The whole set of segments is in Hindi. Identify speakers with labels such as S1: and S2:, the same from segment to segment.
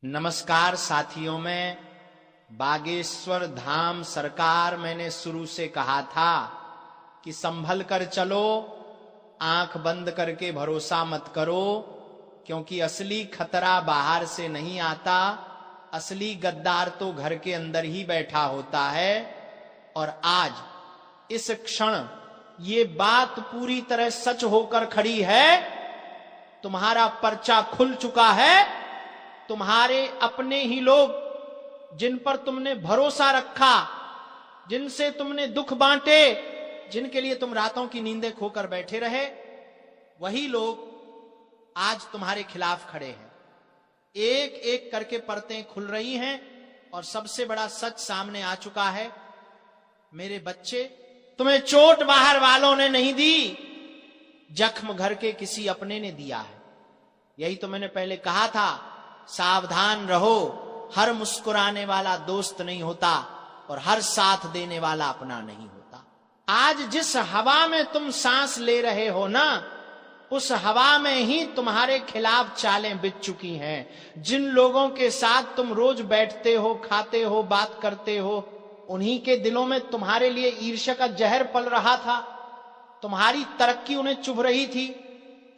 S1: नमस्कार साथियों, में बागेश्वर धाम सरकार मैंने शुरू से कहा था कि संभल कर चलो, आंख बंद करके भरोसा मत करो, क्योंकि असली खतरा बाहर से नहीं आता, असली गद्दार तो घर के अंदर ही बैठा होता है। और आज इस क्षण ये बात पूरी तरह सच होकर खड़ी है। तुम्हारा पर्चा खुल चुका है। तुम्हारे अपने ही लोग जिन पर तुमने भरोसा रखा, जिनसे तुमने दुख बांटे, जिनके लिए तुम रातों की नींदें खोकर बैठे रहे, वही लोग आज तुम्हारे खिलाफ खड़े हैं। एक एक करके परतें खुल रही हैं और सबसे बड़ा सच सामने आ चुका है। मेरे बच्चे, तुम्हें चोट बाहर वालों ने नहीं दी, जख्म घर के किसी अपने ने दिया है। यही तो मैंने पहले कहा था, सावधान रहो, हर मुस्कुराने वाला दोस्त नहीं होता और हर साथ देने वाला अपना नहीं होता। आज जिस हवा में तुम सांस ले रहे हो ना, उस हवा में ही तुम्हारे खिलाफ चालें बिछ चुकी हैं। जिन लोगों के साथ तुम रोज बैठते हो, खाते हो, बात करते हो, उन्हीं के दिलों में तुम्हारे लिए ईर्ष्या का जहर पल रहा था। तुम्हारी तरक्की उन्हें चुभ रही थी,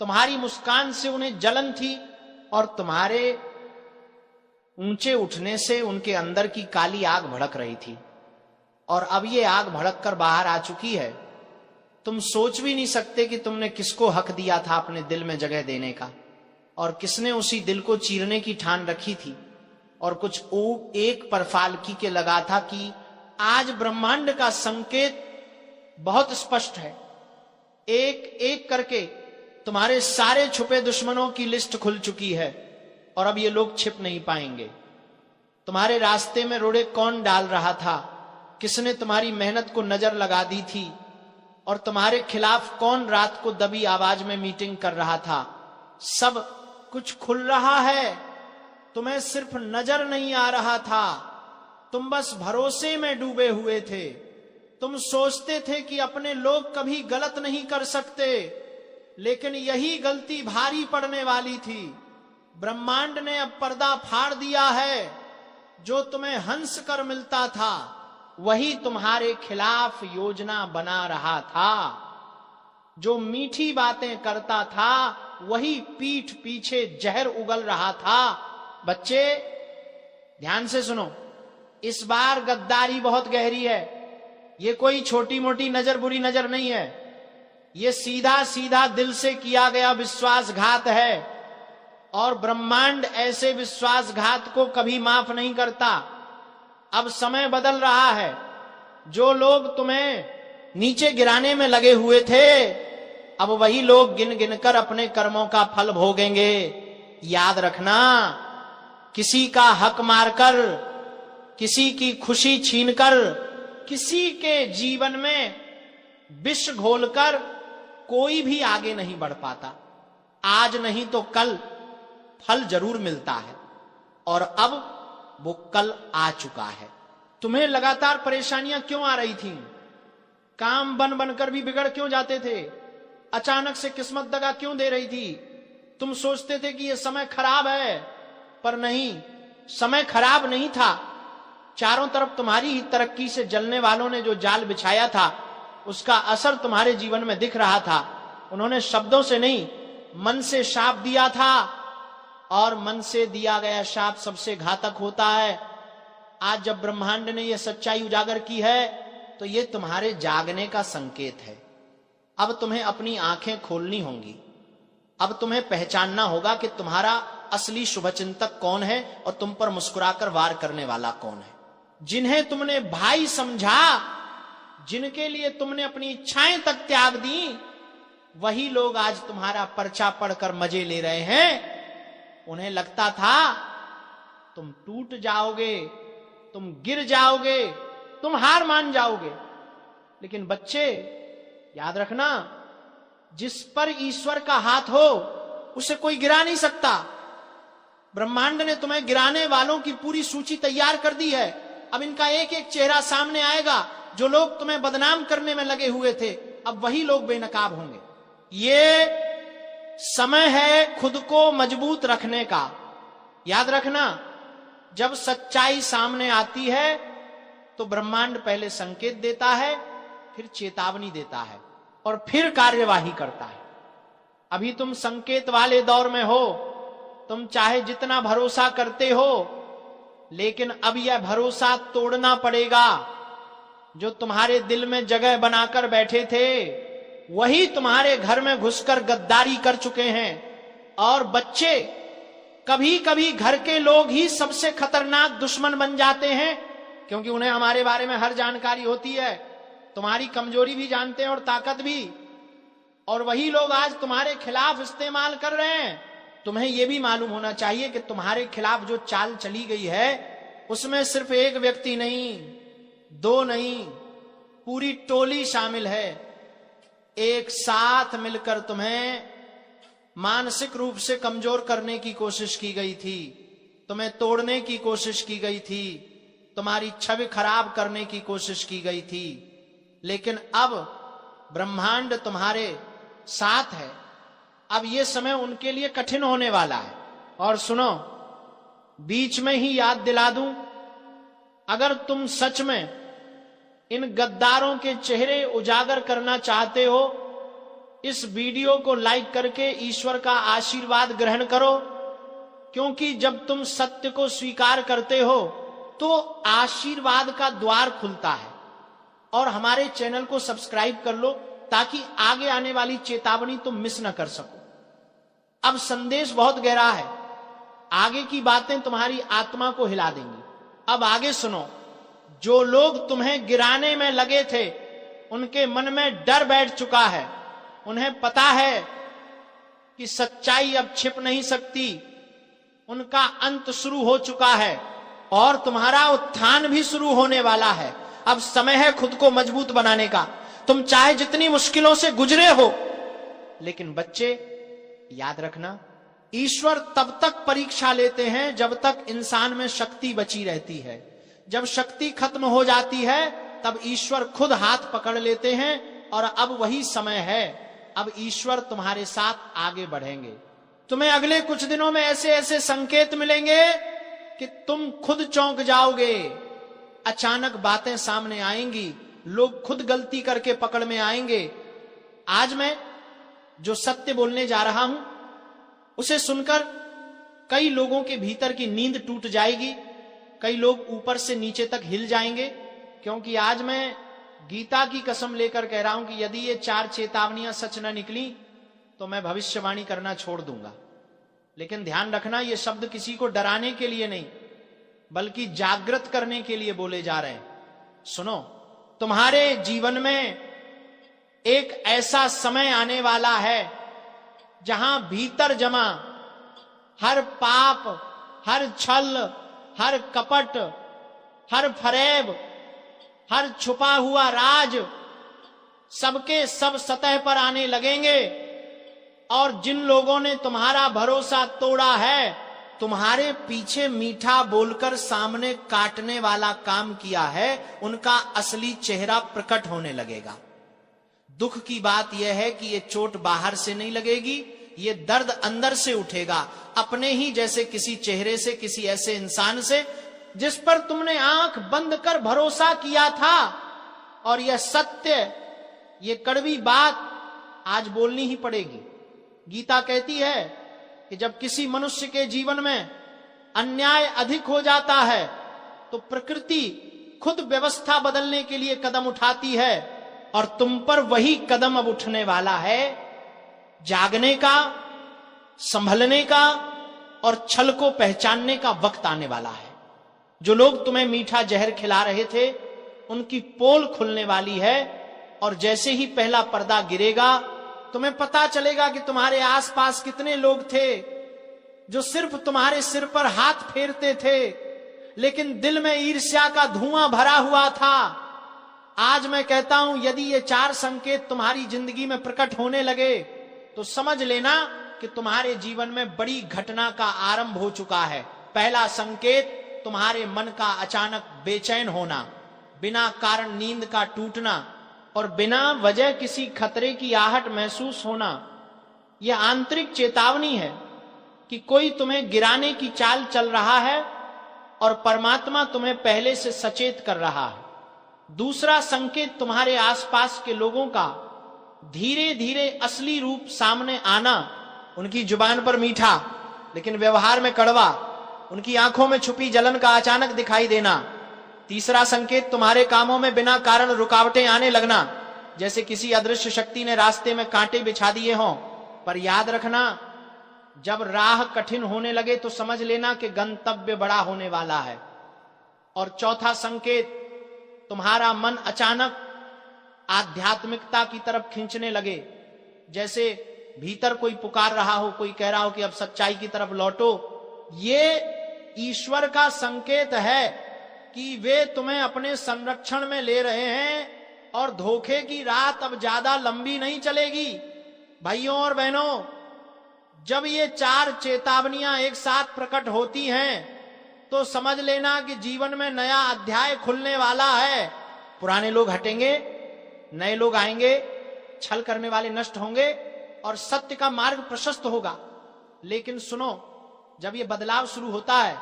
S1: तुम्हारी मुस्कान से उन्हें जलन थी, और तुम्हारे ऊंचे उठने से उनके अंदर की काली आग भड़क रही थी। और अब ये आग भड़क कर बाहर आ चुकी है। तुम सोच भी नहीं सकते कि तुमने किसको हक दिया था अपने दिल में जगह देने का, और किसने उसी दिल को चीरने की ठान रखी थी। और कुछ एक पर फालकी के लगा था कि आज ब्रह्मांड का संकेत बहुत स्पष्ट है। एक एक करके तुम्हारे सारे छुपे दुश्मनों की लिस्ट खुल चुकी है और अब ये लोग छिप नहीं पाएंगे। तुम्हारे रास्ते में रोड़े कौन डाल रहा था, किसने तुम्हारी मेहनत को नजर लगा दी थी, और तुम्हारे खिलाफ कौन रात को दबी आवाज में मीटिंग कर रहा था, सब कुछ खुल रहा है। तुम्हें सिर्फ नजर नहीं आ रहा था, तुम बस भरोसे में डूबे हुए थे। तुम सोचते थे कि अपने लोग कभी गलत नहीं कर सकते, लेकिन यही गलती भारी पड़ने वाली थी। ब्रह्मांड ने अब पर्दा फाड़ दिया है। जो तुम्हें हंस कर मिलता था, वही तुम्हारे खिलाफ योजना बना रहा था। जो मीठी बातें करता था, वही पीठ पीछे जहर उगल रहा था। बच्चे, ध्यान से सुनो, इस बार गद्दारी बहुत गहरी है। ये कोई छोटी मोटी नजर, बुरी नजर नहीं है। ये सीधा सीधा दिल से किया गया विश्वासघात है, और ब्रह्मांड ऐसे विश्वासघात को कभी माफ नहीं करता। अब समय बदल रहा है। जो लोग तुम्हें नीचे गिराने में लगे हुए थे, अब वही लोग गिन गिन कर अपने कर्मों का फल भोगेंगे। याद रखना, किसी का हक मारकर, किसी की खुशी छीनकर, किसी के जीवन में विष घोलकर कोई भी आगे नहीं बढ़ पाता। आज नहीं तो कल फल जरूर मिलता है, और अब वो कल आ चुका है। तुम्हें लगातार परेशानियां क्यों आ रही थीं? काम बन बनकर भी बिगड़ क्यों जाते थे? अचानक से किस्मत दगा क्यों दे रही थी? तुम सोचते थे कि यह समय खराब है, पर नहीं, समय खराब नहीं था। चारों तरफ तुम्हारी ही तरक्की से जलने वालों ने जो जाल बिछाया था, उसका असर तुम्हारे जीवन में दिख रहा था। उन्होंने शब्दों से नहीं, मन से शाप दिया था, और मन से दिया गया शाप सबसे घातक होता है। आज जब ब्रह्मांड ने यह सच्चाई उजागर की है, तो यह तुम्हारे जागने का संकेत है। अब तुम्हें अपनी आंखें खोलनी होंगी। अब तुम्हें पहचानना होगा कि तुम्हारा असली शुभचिंतक कौन है और तुम पर मुस्कुराकर वार करने वाला कौन है। जिन्हें तुमने भाई समझा, जिनके लिए तुमने अपनी इच्छाएं तक त्याग दी, वही लोग आज तुम्हारा पर्चा पढ़कर मजे ले रहे हैं। उन्हें लगता था तुम टूट जाओगे, तुम गिर जाओगे, तुम हार मान जाओगे। लेकिन बच्चे, याद रखना, जिस पर ईश्वर का हाथ हो, उसे कोई गिरा नहीं सकता। ब्रह्मांड ने तुम्हें गिराने वालों की पूरी सूची तैयार कर दी है। अब इनका एक एक चेहरा सामने आएगा। जो लोग तुम्हें बदनाम करने में लगे हुए थे, अब वही लोग बेनकाब होंगे। ये समय है खुद को मजबूत रखने का। याद रखना, जब सच्चाई सामने आती है तो ब्रह्मांड पहले संकेत देता है, फिर चेतावनी देता है और फिर कार्यवाही करता है। अभी तुम संकेत वाले दौर में हो, तुम चाहे जितना भरोसा करते हो, लेकिन अब यह भरोसा तोड़ना पड़ेगा। जो तुम्हारे दिल में जगह बनाकर बैठे थे वही तुम्हारे घर में घुसकर गद्दारी कर चुके हैं। और बच्चे, कभी कभी घर के लोग ही सबसे खतरनाक दुश्मन बन जाते हैं, क्योंकि उन्हें हमारे बारे में हर जानकारी होती है, तुम्हारी कमजोरी भी जानते हैं और ताकत भी। और वही लोग आज तुम्हारे खिलाफ इस्तेमाल कर रहे हैं। तुम्हें यह भी मालूम होना चाहिए कि तुम्हारे खिलाफ जो चाल चली गई है उसमें सिर्फ एक व्यक्ति नहीं, दो नहीं, पूरी टोली शामिल है। एक साथ मिलकर तुम्हें मानसिक रूप से कमजोर करने की कोशिश की गई थी, तुम्हें तोड़ने की कोशिश की गई थी, तुम्हारी छवि खराब करने की कोशिश की गई थी। लेकिन अब ब्रह्मांड तुम्हारे साथ है। अब यह समय उनके लिए कठिन होने वाला है। और सुनो, बीच में ही याद दिला दूं, अगर तुम सच में इन गद्दारों के चेहरे उजागर करना चाहते हो, इस वीडियो को लाइक करके ईश्वर का आशीर्वाद ग्रहण करो। क्योंकि जब तुम सत्य को स्वीकार करते हो तो आशीर्वाद का द्वार खुलता है। और हमारे चैनल को सब्सक्राइब कर लो ताकि आगे आने वाली चेतावनी तुम मिस न कर सको। अब संदेश बहुत गहरा है, आगे की बातें तुम्हारी आत्मा को हिला देंगी। अब आगे सुनो। जो लोग तुम्हें गिराने में लगे थे उनके मन में डर बैठ चुका है। उन्हें पता है कि सच्चाई अब छिप नहीं सकती, उनका अंत शुरू हो चुका है और तुम्हारा उत्थान भी शुरू होने वाला है। अब समय है खुद को मजबूत बनाने का। तुम चाहे जितनी मुश्किलों से गुजरे हो, लेकिन बच्चे याद रखना, ईश्वर तब तक परीक्षा लेते हैं जब तक इंसान में शक्ति बची रहती है। जब शक्ति खत्म हो जाती है तब ईश्वर खुद हाथ पकड़ लेते हैं। और अब वही समय है, अब ईश्वर तुम्हारे साथ आगे बढ़ेंगे। तुम्हें अगले कुछ दिनों में ऐसे ऐसे संकेत मिलेंगे कि तुम खुद चौंक जाओगे। अचानक बातें सामने आएंगी, लोग खुद गलती करके पकड़ में आएंगे। आज मैं जो सत्य बोलने जा रहा हूं उसे सुनकर कई लोगों के भीतर की नींद टूट जाएगी, कई लोग ऊपर से नीचे तक हिल जाएंगे। क्योंकि आज मैं गीता की कसम लेकर कह रहा हूं कि यदि ये 4 चेतावनियां सच न निकली तो मैं भविष्यवाणी करना छोड़ दूंगा। लेकिन ध्यान रखना, ये शब्द किसी को डराने के लिए नहीं बल्कि जागृत करने के लिए बोले जा रहे हैं। सुनो, तुम्हारे जीवन में एक ऐसा समय आने वाला है जहां भीतर जमा हर पाप, हर छल, हर कपट, हर फरेब, हर छुपा हुआ राज सबके सब सतह पर आने लगेंगे। और जिन लोगों ने तुम्हारा भरोसा तोड़ा है, तुम्हारे पीछे मीठा बोलकर सामने काटने वाला काम किया है, उनका असली चेहरा प्रकट होने लगेगा। दुख की बात यह है कि यह चोट बाहर से नहीं लगेगी, ये दर्द अंदर से उठेगा, अपने ही जैसे किसी चेहरे से, किसी ऐसे इंसान से जिस पर तुमने आंख बंद कर भरोसा किया था। और यह सत्य, ये कड़वी बात आज बोलनी ही पड़ेगी। गीता कहती है कि जब किसी मनुष्य के जीवन में अन्याय अधिक हो जाता है तो प्रकृति खुद व्यवस्था बदलने के लिए कदम उठाती है। और तुम पर वही कदम अब उठने वाला है। जागने का, संभलने का और छल को पहचानने का वक्त आने वाला है। जो लोग तुम्हें मीठा जहर खिला रहे थे उनकी पोल खुलने वाली है। और जैसे ही पहला पर्दा गिरेगा तुम्हें पता चलेगा कि तुम्हारे आसपास कितने लोग थे जो सिर्फ तुम्हारे सिर पर हाथ फेरते थे, लेकिन दिल में ईर्ष्या का धुआं भरा हुआ था। आज मैं कहता हूं, यदि ये 4 संकेत तुम्हारी जिंदगी में प्रकट होने लगे तो समझ लेना कि तुम्हारे जीवन में बड़ी घटना का आरंभ हो चुका है। पहला संकेत, तुम्हारे मन का अचानक बेचैन होना, बिना कारण नींद का टूटना और बिना वजह किसी खतरे की आहट महसूस होना। यह आंतरिक चेतावनी है कि कोई तुम्हें गिराने की चाल चल रहा है और परमात्मा तुम्हें पहले से सचेत कर रहा है। दूसरा संकेत, तुम्हारे आसपास के लोगों का धीरे धीरे असली रूप सामने आना। उनकी जुबान पर मीठा लेकिन व्यवहार में कड़वा, उनकी आंखों में छुपी जलन का अचानक दिखाई देना। तीसरा संकेत, तुम्हारे कामों में बिना कारण रुकावटें आने लगना, जैसे किसी अदृश्य शक्ति ने रास्ते में कांटे बिछा दिए हों। पर याद रखना, जब राह कठिन होने लगे तो समझ लेना कि गंतव्य बड़ा होने वाला है। और चौथा संकेत, तुम्हारा मन अचानक आध्यात्मिकता की तरफ खींचने लगे, जैसे भीतर कोई पुकार रहा हो, कोई कह रहा हो कि अब सच्चाई की तरफ लौटो। ये ईश्वर का संकेत है कि वे तुम्हें अपने संरक्षण में ले रहे हैं और धोखे की रात अब ज्यादा लंबी नहीं चलेगी। भाइयों और बहनों, जब ये चार चेतावनियां एक साथ प्रकट होती हैं तो समझ लेना कि जीवन में नया अध्याय खुलने वाला है। पुराने लोग हटेंगे, नए लोग आएंगे, छल करने वाले नष्ट होंगे और सत्य का मार्ग प्रशस्त होगा। लेकिन सुनो, जब ये बदलाव शुरू होता है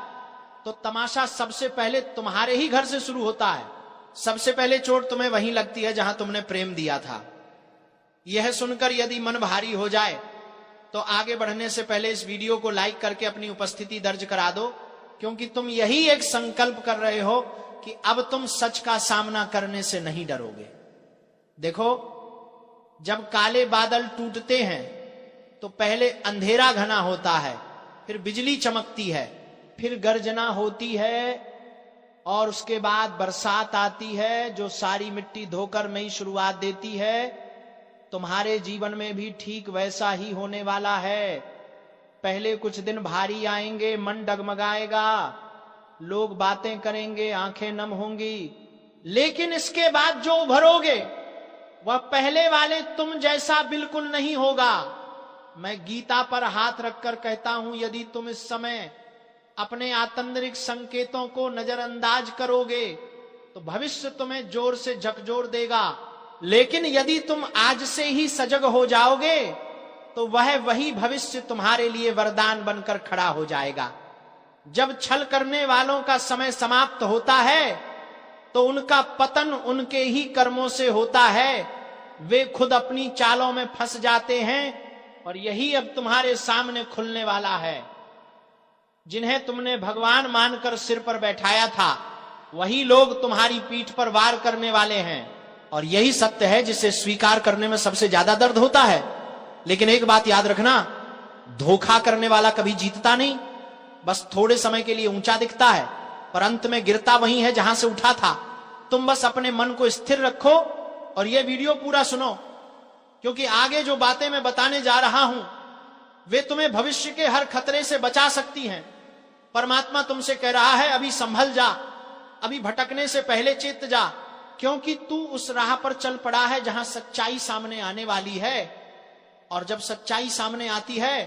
S1: तो तमाशा सबसे पहले तुम्हारे ही घर से शुरू होता है। सबसे पहले चोट तुम्हें वहीं लगती है जहां तुमने प्रेम दिया था। यह सुनकर यदि मन भारी हो जाए तो आगे बढ़ने से पहले इस वीडियो को लाइक करके अपनी उपस्थिति दर्ज करा दो, क्योंकि तुम यही एक संकल्प कर रहे हो कि अब तुम सच का सामना करने से नहीं डरोगे। देखो, जब काले बादल टूटते हैं तो पहले अंधेरा घना होता है, फिर बिजली चमकती है, फिर गर्जना होती है और उसके बाद बरसात आती है जो सारी मिट्टी धोकर नई शुरुआत देती है। तुम्हारे जीवन में भी ठीक वैसा ही होने वाला है। पहले कुछ दिन भारी आएंगे, मन डगमगाएगा, लोग बातें करेंगे, आंखें नम होंगी, लेकिन इसके बाद जो उभरोगे वह पहले वाले तुम जैसा बिल्कुल नहीं होगा। मैं गीता पर हाथ रखकर कहता हूं, यदि तुम इस समय अपने आतंत्रिक संकेतों को नजरअंदाज करोगे तो भविष्य तुम्हें जोर से झकझोर देगा। लेकिन यदि तुम आज से ही सजग हो जाओगे तो वही भविष्य तुम्हारे लिए वरदान बनकर खड़ा हो जाएगा। जब छल करने वालों का समय समाप्त होता है तो उनका पतन उनके ही कर्मों से होता है। वे खुद अपनी चालों में फंस जाते हैं और यही अब तुम्हारे सामने खुलने वाला है। जिन्हें तुमने भगवान मानकर सिर पर बैठाया था वही लोग तुम्हारी पीठ पर वार करने वाले हैं। और यही सत्य है जिसे स्वीकार करने में सबसे ज्यादा दर्द होता है। लेकिन एक बात याद रखना, धोखा करने वाला कभी जीतता नहीं। बस थोड़े समय के लिए ऊंचा दिखता है पर अंत में गिरता वहीं है जहां से उठा था। तुम बस अपने मन को स्थिर रखो और यह वीडियो पूरा सुनो, क्योंकि आगे जो बातें मैं बताने जा रहा हूं वे तुम्हें भविष्य के हर खतरे से बचा सकती हैं। परमात्मा तुमसे कह रहा है, अभी संभल जा, अभी भटकने से पहले चेत जा, क्योंकि तू उस राह पर चल पड़ा है जहां सच्चाई सामने आने वाली है। और जब सच्चाई सामने आती है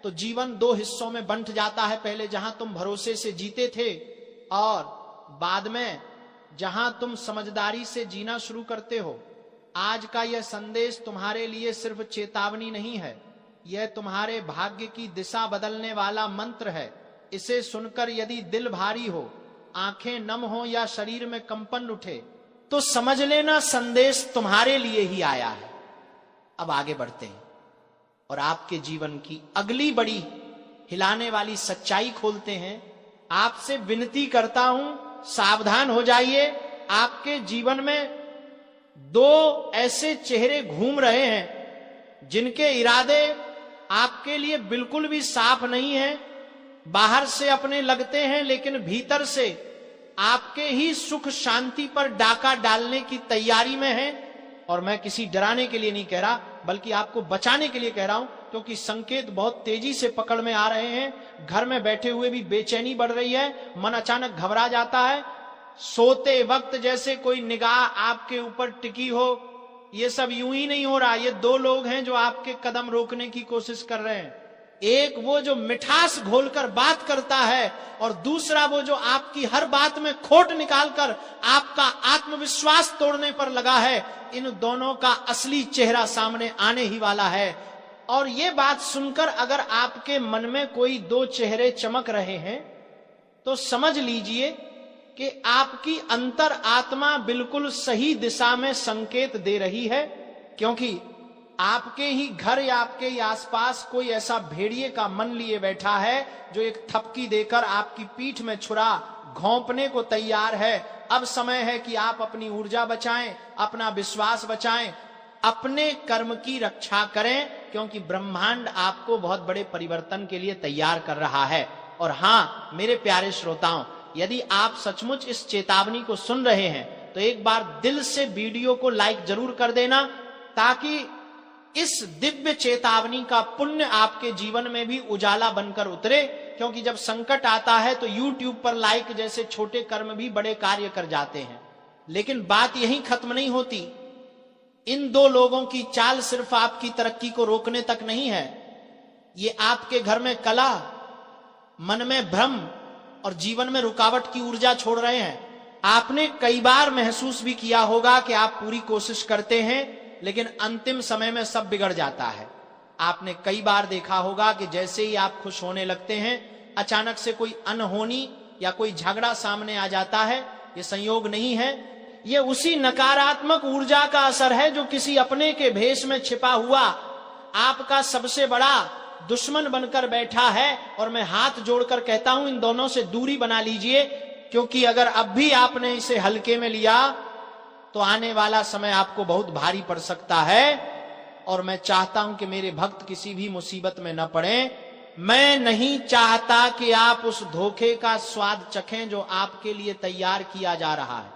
S1: तो जीवन दो हिस्सों में बंट जाता है। पहले जहां तुम भरोसे से जीते थे और बाद में जहां तुम समझदारी से जीना शुरू करते हो। आज का यह संदेश तुम्हारे लिए सिर्फ चेतावनी नहीं है, यह तुम्हारे भाग्य की दिशा बदलने वाला मंत्र है। इसे सुनकर यदि दिल भारी हो, आंखें नम हो या शरीर में कंपन उठे तो समझ लेना संदेश तुम्हारे लिए ही आया है। अब आगे बढ़ते हैं और आपके जीवन की अगली बड़ी हिलाने वाली सच्चाई खोलते हैं। आपसे विनती करता हूं, सावधान हो जाइए। आपके जीवन में दो ऐसे चेहरे घूम रहे हैं जिनके इरादे आपके लिए बिल्कुल भी साफ नहीं हैं। बाहर से अपने लगते हैं लेकिन भीतर से आपके ही सुख शांति पर डाका डालने की तैयारी में है। और मैं किसी डराने के लिए नहीं कह रहा, बल्कि आपको बचाने के लिए कह रहा हूं, क्योंकि संकेत बहुत तेजी से पकड़ में आ रहे हैं। घर में बैठे हुए भी बेचैनी बढ़ रही है, मन अचानक घबरा जाता है, सोते वक्त जैसे कोई निगाह आपके ऊपर टिकी हो। ये सब यूं ही नहीं हो रहा। ये दो लोग हैं जो आपके कदम रोकने की कोशिश कर रहे हैं। एक वो जो मिठास घोलकर बात करता है और दूसरा वो जो आपकी हर बात में खोट निकालकर आपका आत्मविश्वास तोड़ने पर लगा है। इन दोनों का असली चेहरा सामने आने ही वाला है। और ये बात सुनकर अगर आपके मन में कोई दो चेहरे चमक रहे हैं तो समझ लीजिए कि आपकी अंतर आत्मा बिल्कुल सही दिशा में संकेत दे रही है, क्योंकि आपके ही घर या आपके ही आसपास कोई ऐसा भेड़िए का मन लिए बैठा है जो एक थपकी देकर आपकी पीठ में छुरा घोंपने को तैयार है। अब समय है कि आप अपनी ऊर्जा बचाएं, अपना विश्वास बचाएं, अपने कर्म की रक्षा करें, क्योंकि ब्रह्मांड आपको बहुत बड़े परिवर्तन के लिए तैयार कर रहा है। और हां मेरे प्यारे श्रोताओं, यदि आप सचमुच इस चेतावनी को सुन रहे हैं तो एक बार दिल से वीडियो को लाइक जरूर कर देना, ताकि इस दिव्य चेतावनी का पुण्य आपके जीवन में भी उजाला बनकर उतरे। क्योंकि जब संकट आता है तो YouTube पर लाइक जैसे छोटे कर्म भी बड़े कार्य कर जाते हैं। लेकिन बात यहीं खत्म नहीं होती। इन दो लोगों की चाल सिर्फ आपकी तरक्की को रोकने तक नहीं है, ये आपके घर में कला, मन में भ्रम और जीवन में रुकावट की ऊर्जा छोड़ रहे हैं। आपने कई बार महसूस भी किया होगा कि आप पूरी कोशिश करते हैं लेकिन अंतिम समय में सब बिगड़ जाता है। आपने कई बार देखा होगा कि जैसे ही आप खुश होने लगते हैं, अचानक से कोई अनहोनी या कोई झगड़ा सामने आ जाता है। ये संयोग नहीं है, ये उसी नकारात्मक ऊर्जा का असर है जो किसी अपने के भेष में छिपा हुआ आपका सबसे बड़ा दुश्मन बनकर बैठा है। और मैं हाथ जोड़कर कहता हूं, इन दोनों से दूरी बना लीजिए, क्योंकि अगर अब भी आपने इसे हल्के में लिया तो आने वाला समय आपको बहुत भारी पड़ सकता है। और मैं चाहता हूं कि मेरे भक्त किसी भी मुसीबत में न पड़े। मैं नहीं चाहता कि आप उस धोखे का स्वाद चखें जो आपके लिए तैयार किया जा रहा है।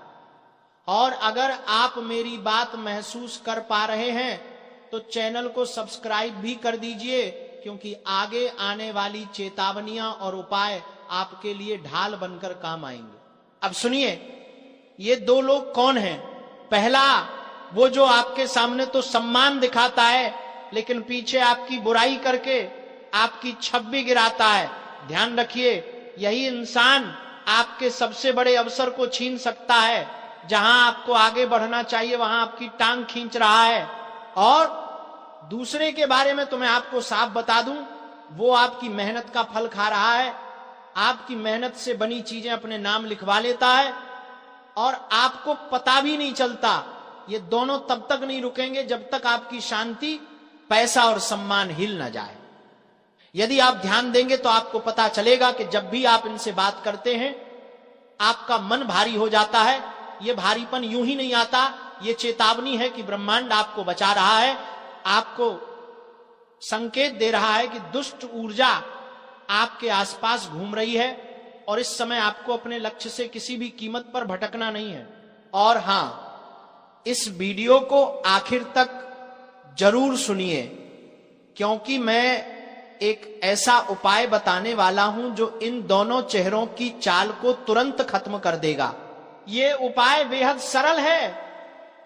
S1: और अगर आप मेरी बात महसूस कर पा रहे हैं तो चैनल को सब्सक्राइब भी कर दीजिए, क्योंकि आगे आने वाली चेतावनियां और उपाय आपके लिए ढाल बनकर काम आएंगे। अब सुनिए, ये दो लोग कौन हैं? पहला, वो जो आपके सामने तो सम्मान दिखाता है लेकिन पीछे आपकी बुराई करके आपकी छवि गिराता है। ध्यान रखिए, यही इंसान आपके सबसे बड़े अवसर को छीन सकता है। जहां आपको आगे बढ़ना चाहिए वहां आपकी टांग खींच रहा है। और दूसरे के बारे में तो मैं आपको साफ बता दूं, वो आपकी मेहनत का फल खा रहा है, आपकी मेहनत से बनी चीजें अपने नाम लिखवा लेता है और आपको पता भी नहीं चलता। ये दोनों तब तक नहीं रुकेंगे जब तक आपकी शांति, पैसा और सम्मान हिल ना जाए। यदि आप ध्यान देंगे तो आपको पता चलेगा कि जब भी आप इनसे बात करते हैं आपका मन भारी हो जाता है। ये भारीपन यूं ही नहीं आता, ये चेतावनी है कि ब्रह्मांड आपको बचा रहा है, आपको संकेत दे रहा है कि दुष्ट ऊर्जा आपके आसपास घूम रही है और इस समय आपको अपने लक्ष्य से किसी भी कीमत पर भटकना नहीं है। और हां, इस वीडियो को आखिर तक जरूर सुनिए, क्योंकि मैं एक ऐसा उपाय बताने वाला हूं जो इन दोनों चेहरों की चाल को तुरंत खत्म कर देगा। ये उपाय बेहद सरल है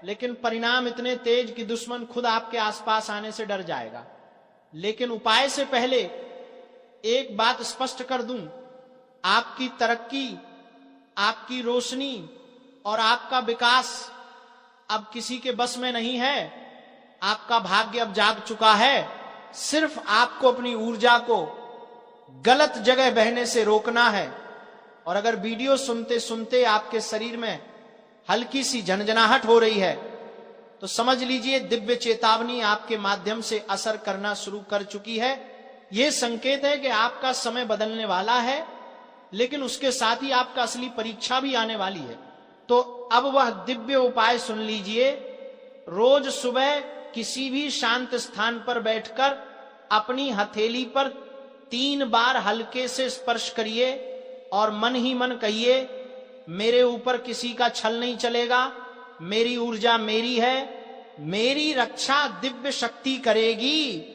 S1: लेकिन परिणाम इतने तेज कि दुश्मन खुद आपके आसपास आने से डर जाएगा। लेकिन उपाय से पहले एक बात स्पष्ट कर दूं, आपकी तरक्की, आपकी रोशनी और आपका विकास अब किसी के बस में नहीं है। आपका भाग्य अब जाग चुका है। सिर्फ आपको अपनी ऊर्जा को गलत जगह बहने से रोकना है। और अगर वीडियो सुनते सुनते आपके शरीर में हल्की सी झनझनाहट हो रही है तो समझ लीजिए दिव्य चेतावनी आपके माध्यम से असर करना शुरू कर चुकी है। यह संकेत है कि आपका समय बदलने वाला है, लेकिन उसके साथ ही आपका असली परीक्षा भी आने वाली है। तो अब वह दिव्य उपाय सुन लीजिए। रोज सुबह किसी भी शांत स्थान पर बैठकर अपनी हथेली पर 3 बार हल्के से स्पर्श करिए और मन ही मन कहिए, मेरे ऊपर किसी का छल नहीं चलेगा, मेरी ऊर्जा मेरी है, मेरी रक्षा दिव्य शक्ति करेगी।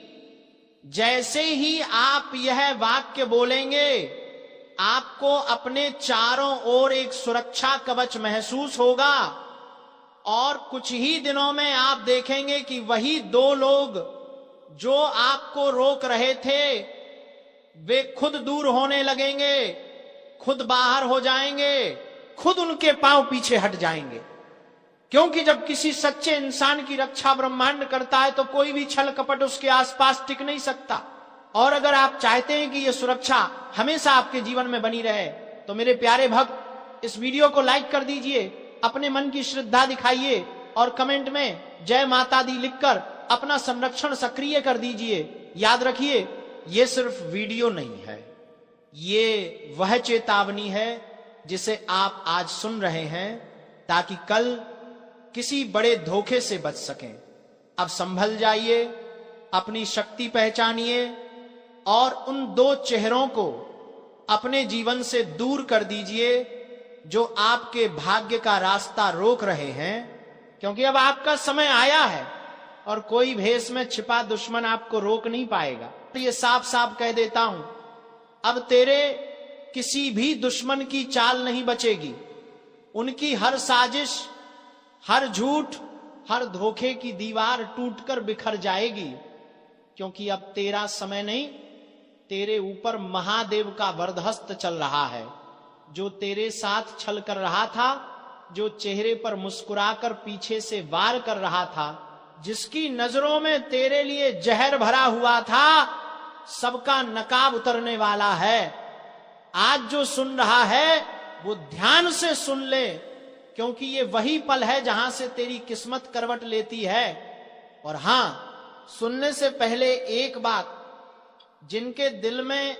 S1: जैसे ही आप यह वाक्य बोलेंगे आपको अपने चारों ओर एक सुरक्षा कवच महसूस होगा और कुछ ही दिनों में आप देखेंगे कि वही 2 लोग जो आपको रोक रहे थे वे खुद दूर होने लगेंगे, खुद बाहर हो जाएंगे, खुद उनके पांव पीछे हट जाएंगे। क्योंकि जब किसी सच्चे इंसान की रक्षा ब्रह्मांड करता है तो कोई भी छल कपट उसके आसपास टिक नहीं सकता। और अगर आप चाहते हैं कि यह सुरक्षा हमेशा आपके जीवन में बनी रहे तो मेरे प्यारे भक्त इस वीडियो को लाइक कर दीजिए, अपने मन की श्रद्धा दिखाइए और कमेंट में जय माता दी लिखकर अपना संरक्षण सक्रिय कर दीजिए। याद रखिए, ये सिर्फ वीडियो नहीं है, ये वह चेतावनी है जिसे आप आज सुन रहे हैं ताकि कल किसी बड़े धोखे से बच सकें। अब संभल जाइए, अपनी शक्ति पहचानिए और उन दो चेहरों को अपने जीवन से दूर कर दीजिए जो आपके भाग्य का रास्ता रोक रहे हैं, क्योंकि अब आपका समय आया है और कोई भेष में छिपा दुश्मन आपको रोक नहीं पाएगा। तो ये साफ साफ कह देता हूं, अब तेरे किसी भी दुश्मन की चाल नहीं बचेगी। उनकी हर साजिश, हर झूठ, हर धोखे की दीवार टूटकर बिखर जाएगी, क्योंकि अब तेरा समय नहीं, तेरे ऊपर महादेव का वरदहस्त चल रहा है। जो तेरे साथ छल कर रहा था, जो चेहरे पर मुस्कुराकर पीछे से वार कर रहा था, जिसकी नजरों में तेरे लिए जहर भरा हुआ था, सबका नकाब उतरने वाला है। आज जो सुन रहा है वो ध्यान से सुन ले, क्योंकि ये वही पल है जहां से तेरी किस्मत करवट लेती है। और हां, सुनने से पहले एक बात, जिनके दिल में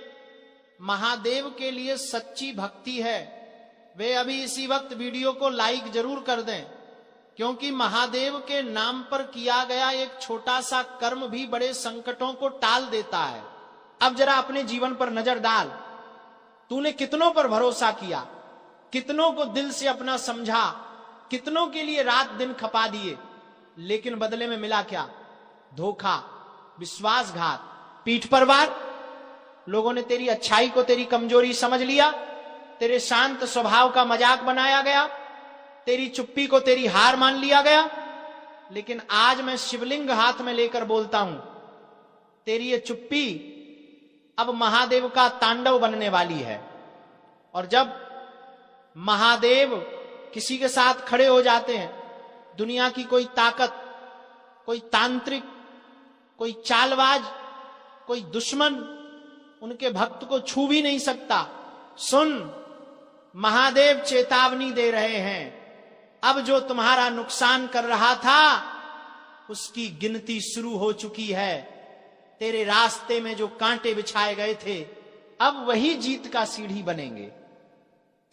S1: महादेव के लिए सच्ची भक्ति है वे अभी इसी वक्त वीडियो को लाइक जरूर कर दें, क्योंकि महादेव के नाम पर किया गया एक छोटा सा कर्म भी बड़े संकटों को टाल देता है। अब जरा अपने जीवन पर नजर डाल, तूने कितनों पर भरोसा किया, कितनों को दिल से अपना समझा, कितनों के लिए रात दिन खपा दिए, लेकिन बदले में मिला क्या? धोखा, विश्वासघात, पीठ पर वार। लोगों ने तेरी अच्छाई को तेरी कमजोरी समझ लिया, तेरे शांत स्वभाव का मजाक बनाया गया, तेरी चुप्पी को तेरी हार मान लिया गया। लेकिन आज मैं शिवलिंग हाथ में लेकर बोलता हूं, तेरी ये चुप्पी अब महादेव का तांडव बनने वाली है। और जब महादेव किसी के साथ खड़े हो जाते हैं, दुनिया की कोई ताकत, कोई तांत्रिक, कोई चालबाज, कोई दुश्मन उनके भक्त को छू भी नहीं सकता। सुन, महादेव चेतावनी दे रहे हैं, अब जो तुम्हारा नुकसान कर रहा था उसकी गिनती शुरू हो चुकी है। तेरे रास्ते में जो कांटे बिछाए गए थे अब वही जीत का सीढ़ी बनेंगे।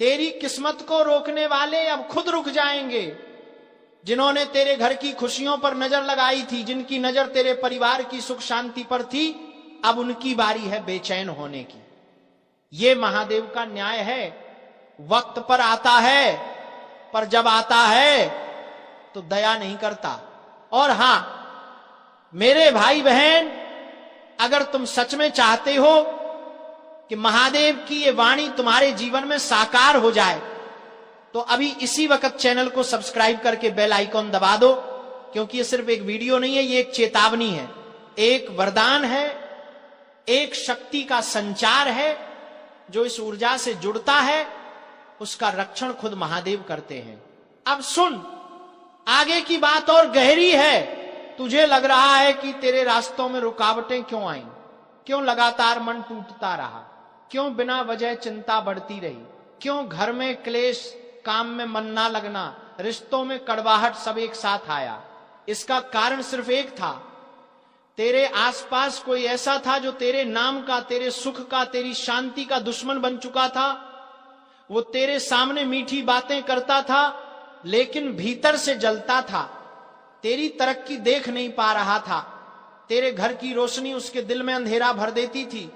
S1: तेरी किस्मत को रोकने वाले अब खुद रुक जाएंगे। जिन्होंने तेरे घर की खुशियों पर नजर लगाई थी, जिनकी नजर तेरे परिवार की सुख शांति पर थी, अब उनकी बारी है बेचैन होने की। ये महादेव का न्याय है। वक्त पर आता है, पर जब आता है तो दया नहीं करता। और हां, मेरे भाई बहन, अगर तुम सच में चाहते हो कि महादेव की ये वाणी तुम्हारे जीवन में साकार हो जाए, तो अभी इसी वक्त चैनल को सब्सक्राइब करके बेल आइकॉन दबा दो, क्योंकि ये सिर्फ एक वीडियो नहीं है, ये एक चेतावनी है, एक वरदान है, एक शक्ति का संचार है। जो इस ऊर्जा से जुड़ता है उसका रक्षण खुद महादेव करते हैं। अब सुन, आगे की बात और गहरी है। तुझे लग रहा है कि तेरे रास्तों में रुकावटें क्यों आईं? क्यों लगातार मन टूटता रहा? क्यों बिना वजह चिंता बढ़ती रही? क्यों घर में क्लेश, काम में मन ना लगना, रिश्तों में कड़वाहट सब एक साथ आया? इसका कारण सिर्फ एक था, तेरे आसपास कोई ऐसा था जो तेरे नाम का, तेरे सुख का, तेरी शांति का दुश्मन बन चुका था। वो तेरे सामने मीठी बातें करता था, लेकिन भीतर से जलता था। तेरी तरक्की देख नहीं पा रहा था। तेरे घर की रोशनी उसके दिल में अंधेरा भर देती थी।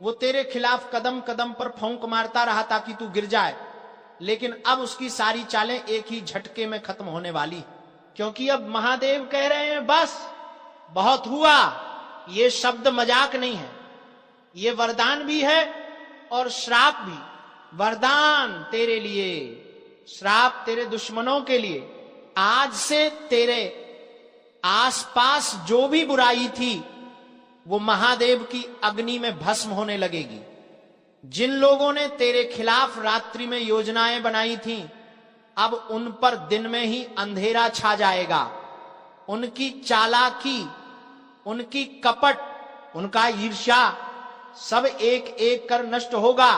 S1: वो तेरे खिलाफ कदम कदम पर फौंक मारता रहा ताकि तू गिर जाए, लेकिन अब उसकी सारी चालें एक ही झटके में खत्म होने वाली, क्योंकि अब महादेव कह रहे हैं बस, बहुत हुआ। ये शब्द मजाक नहीं है, ये वरदान भी है और श्राप भी। वरदान तेरे लिए, श्राप तेरे दुश्मनों के लिए। आज से तेरे आसपास जो भी बुराई थी वो महादेव की अग्नि में भस्म होने लगेगी। जिन लोगों ने तेरे खिलाफ रात्रि में योजनाएं बनाई थीं, अब उन पर दिन में ही अंधेरा छा जाएगा। उनकी चालाकी, उनकी कपट, उनका ईर्ष्या सब एक एक कर नष्ट होगा।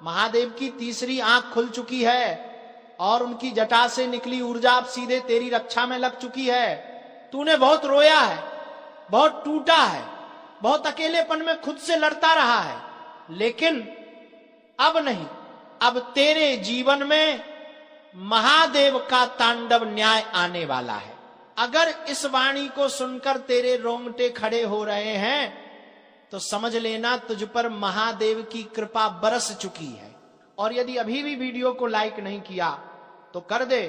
S1: महादेव की तीसरी आंख खुल चुकी है और उनकी जटा से निकली ऊर्जा अब सीधे तेरी रक्षा में लग चुकी है। तूने बहुत रोया है, बहुत टूटा है, बहुत अकेलेपन में खुद से लड़ता रहा है, लेकिन अब नहीं, अब तेरे जीवन में महादेव का तांडव न्याय आने वाला है। अगर इस वाणी को सुनकर तेरे रोंगटे खड़े हो रहे हैं तो समझ लेना तुझ पर महादेव की कृपा बरस चुकी है। और यदि अभी भी वीडियो को लाइक नहीं किया तो कर दे,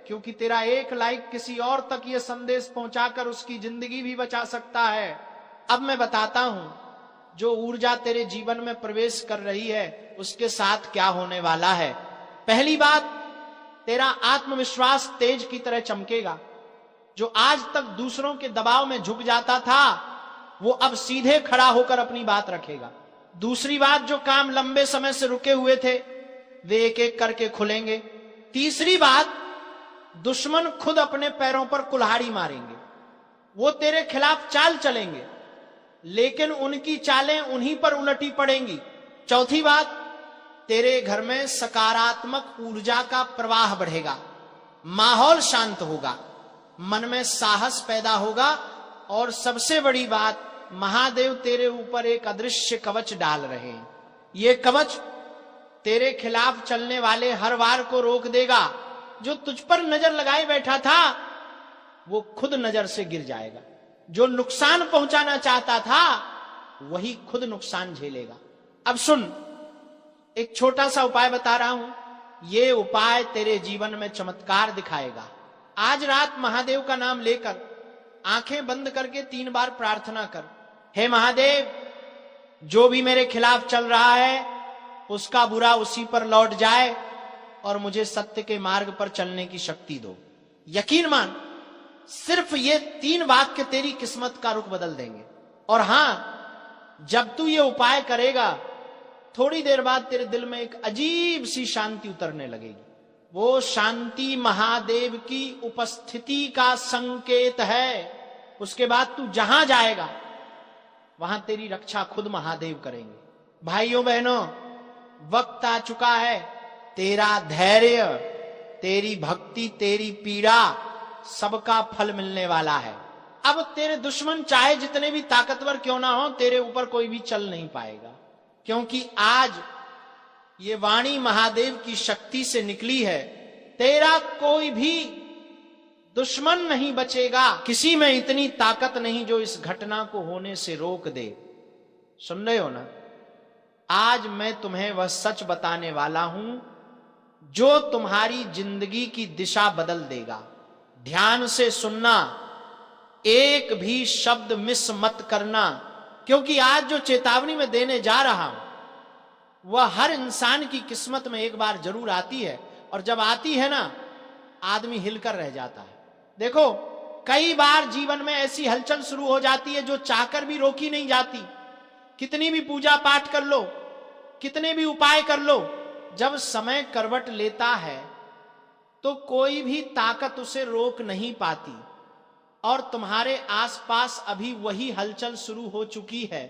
S1: क्योंकि तेरा एक लाइक किसी और तक यह संदेश पहुंचाकर उसकी जिंदगी भी बचा सकता है। अब मैं बताता हूं, जो ऊर्जा तेरे जीवन में प्रवेश कर रही है उसके साथ क्या होने वाला है। पहली बात, तेरा आत्मविश्वास तेज की तरह चमकेगा। जो आज तक दूसरों के दबाव में झुक जाता था वो अब सीधे खड़ा होकर अपनी बात रखेगा। दूसरी बात, जो काम लंबे समय से रुके हुए थे वे एक एक करके खुलेंगे। तीसरी बात, दुश्मन खुद अपने पैरों पर कुल्हाड़ी मारेंगे, वो तेरे खिलाफ चाल चलेंगे, लेकिन उनकी चालें उन्हीं पर उलटी पड़ेंगी। चौथी बात, तेरे घर में सकारात्मक ऊर्जा का प्रवाह बढ़ेगा, माहौल शांत होगा, मन में साहस पैदा होगा, और सबसे बड़ी बात, महादेव तेरे ऊपर एक अदृश्य कवच डाल रहे हैं। ये कवच तेरे खिलाफ चलने वाले हर वार को रोक देगा। जो तुझ पर नजर लगाए बैठा था वो खुद नजर से गिर जाएगा। जो नुकसान पहुंचाना चाहता था वही खुद नुकसान झेलेगा। अब सुन, एक छोटा सा उपाय बता रहा हूं, ये उपाय तेरे जीवन में चमत्कार दिखाएगा। आज रात महादेव का नाम लेकर आंखें बंद करके 3 बार प्रार्थना कर, हे महादेव, जो भी मेरे खिलाफ चल रहा है उसका बुरा उसी पर लौट जाए और मुझे सत्य के मार्ग पर चलने की शक्ति दो। यकीन मान, सिर्फ ये 3 वाक्य तेरी किस्मत का रुख बदल देंगे। और हां, जब तू ये उपाय करेगा थोड़ी देर बाद तेरे दिल में एक अजीब सी शांति उतरने लगेगी। वो शांति महादेव की उपस्थिति का संकेत है। उसके बाद तू जहां जाएगा वहां तेरी रक्षा खुद महादेव करेंगे। भाइयों बहनों, वक्त आ चुका है, तेरा धैर्य, तेरी भक्ति, तेरी पीड़ा, सबका फल मिलने वाला है। अब तेरे दुश्मन चाहे जितने भी ताकतवर क्यों ना हो, तेरे ऊपर कोई भी चल नहीं पाएगा, क्योंकि आज ये वाणी महादेव की शक्ति से निकली है। तेरा कोई भी दुश्मन नहीं बचेगा। किसी में इतनी ताकत नहीं जो इस घटना को होने से रोक दे। सुन रहे हो ना? आज मैं तुम्हें वह सच बताने वाला हूं जो तुम्हारी जिंदगी की दिशा बदल देगा। ध्यान से सुनना, एक भी शब्द मिस मत करना, क्योंकि आज जो चेतावनी मैं देने जा रहा हूं वह हर इंसान की किस्मत में एक बार जरूर आती है, और जब आती है ना, आदमी हिलकर रह जाता है। देखो, कई बार जीवन में ऐसी हलचल शुरू हो जाती है जो चाहकर भी रोकी नहीं जाती। कितनी भी पूजा पाठ कर लो, कितने भी उपाय कर लो, जब समय करवट लेता है तो कोई भी ताकत उसे रोक नहीं पाती। और तुम्हारे आसपास अभी वही हलचल शुरू हो चुकी है।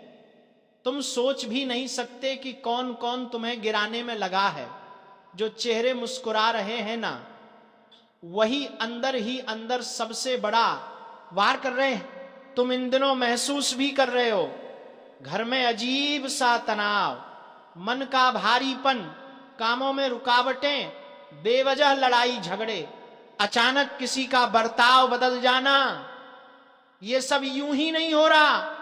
S1: तुम सोच भी नहीं सकते कि कौन कौन तुम्हें गिराने में लगा है। जो चेहरे मुस्कुरा रहे हैं ना, वही अंदर ही अंदर सबसे बड़ा वार कर रहे हैं। तुम इन दिनों महसूस भी कर रहे हो, घर में अजीब सा तनाव, मन का भारीपन, कामों में रुकावटें, बेवजह लड़ाई झगड़े, अचानक किसी का बर्ताव बदल जाना। ये सब यूं ही नहीं हो रहा,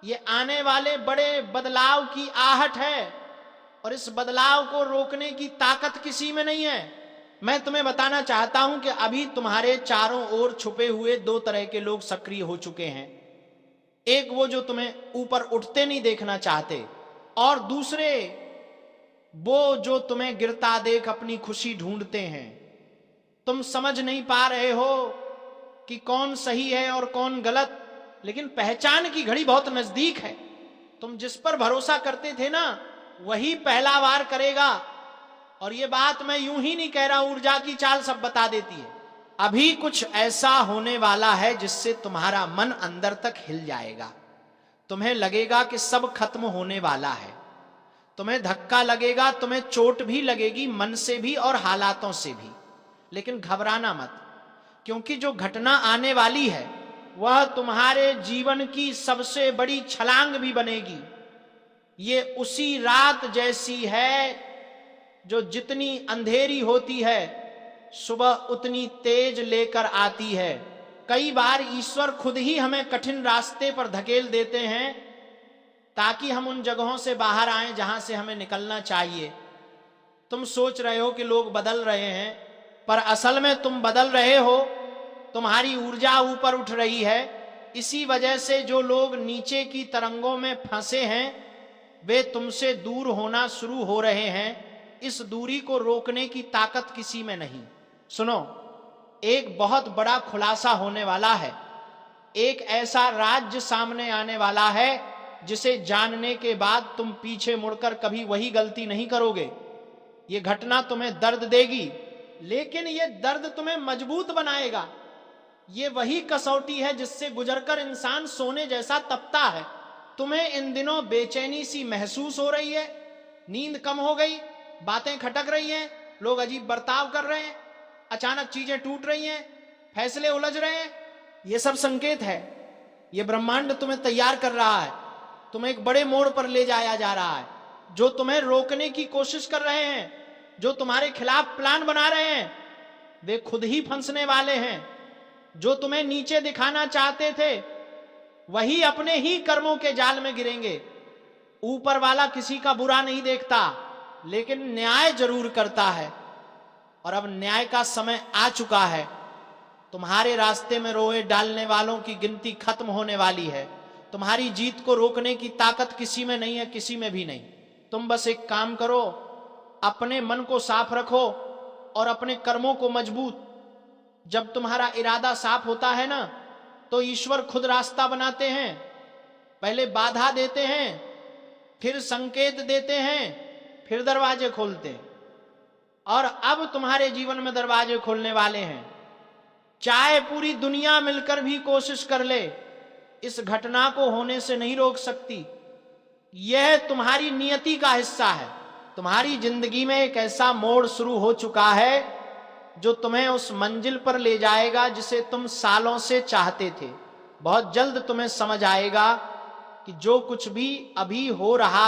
S1: ये आने वाले बड़े बदलाव की आहट है, और इस बदलाव को रोकने की ताकत किसी में नहीं है। मैं तुम्हें बताना चाहता हूं कि अभी तुम्हारे चारों ओर छुपे हुए 2 तरह के लोग सक्रिय हो चुके हैं। एक वो जो तुम्हें ऊपर उठते नहीं देखना चाहते, और दूसरे वो जो तुम्हें गिरता देख अपनी खुशी ढूंढते हैं। तुम समझ नहीं पा रहे हो कि कौन सही है और कौन गलत, लेकिन पहचान की घड़ी बहुत नजदीक है। तुम जिस पर भरोसा करते थे ना, वही पहला वार करेगा। और ये बात मैं यूं ही नहीं कह रहा, ऊर्जा की चाल सब बता देती है। अभी कुछ ऐसा होने वाला है जिससे तुम्हारा मन अंदर तक हिल जाएगा। तुम्हें लगेगा कि सब खत्म होने वाला है। तुम्हें धक्का लगेगा, तुम्हें चोट भी लगेगी, मन से भी और हालातों से भी, लेकिन घबराना मत, क्योंकि जो घटना आने वाली है वह तुम्हारे जीवन की सबसे बड़ी छलांग भी बनेगी। ये उसी रात जैसी है जो जितनी अंधेरी होती है सुबह उतनी तेज लेकर आती है। कई बार ईश्वर खुद ही हमें कठिन रास्ते पर धकेल देते हैं ताकि हम उन जगहों से बाहर आएं जहां से हमें निकलना चाहिए। तुम सोच रहे हो कि लोग बदल रहे हैं, पर असल में तुम बदल रहे हो, तुम्हारी ऊर्जा ऊपर उठ रही है। इसी वजह से जो लोग नीचे की तरंगों में फंसे हैं वे तुमसे दूर होना शुरू हो रहे हैं। इस दूरी को रोकने की ताकत किसी में नहीं। सुनो, एक बहुत बड़ा खुलासा होने वाला है। एक ऐसा राज्य सामने आने वाला है जिसे जानने के बाद तुम पीछे मुड़कर कभी वही गलती नहीं करोगे। यह घटना तुम्हें दर्द देगी, लेकिन यह दर्द तुम्हें मजबूत बनाएगा। यह वही कसौटी है जिससे गुजरकर इंसान सोने जैसा तपता है। तुम्हें इन दिनों बेचैनी सी महसूस हो रही है, नींद कम हो गई, बातें खटक रही हैं, लोग अजीब बर्ताव कर रहे हैं, अचानक चीजें टूट रही हैं, फैसले उलझ रहे हैं। यह सब संकेत है। यह ब्रह्मांड तुम्हें तैयार कर रहा है, तुम्हें एक बड़े मोड़ पर ले जाया जा रहा है। जो तुम्हें रोकने की कोशिश कर रहे हैं, जो तुम्हारे खिलाफ प्लान बना रहे हैं, वे खुद ही फंसने वाले हैं। जो तुम्हें नीचे दिखाना चाहते थे वही अपने ही कर्मों के जाल में गिरेंगे। ऊपर वाला किसी का बुरा नहीं देखता, लेकिन न्याय जरूर करता है, और अब न्याय का समय आ चुका है। तुम्हारे रास्ते में रोए डालने वालों की गिनती खत्म होने वाली है। तुम्हारी जीत को रोकने की ताकत किसी में नहीं है, किसी में भी नहीं। तुम बस एक काम करो, अपने मन को साफ रखो और अपने कर्मों को मजबूत। जब तुम्हारा इरादा साफ होता है ना, तो ईश्वर खुद रास्ता बनाते हैं। पहले बाधा देते हैं, फिर संकेत देते हैं, फिर दरवाजे खोलते हैं। और अब तुम्हारे जीवन में दरवाजे खोलने वाले हैं। चाहे पूरी दुनिया मिलकर भी कोशिश कर ले, इस घटना को होने से नहीं रोक सकती। यह तुम्हारी नियति का हिस्सा है। तुम्हारी जिंदगी में एक ऐसा मोड़ शुरू हो चुका है जो तुम्हें उस मंजिल पर ले जाएगा जिसे तुम सालों से चाहते थे। बहुत जल्द तुम्हें समझ आएगा कि जो कुछ भी अभी हो रहा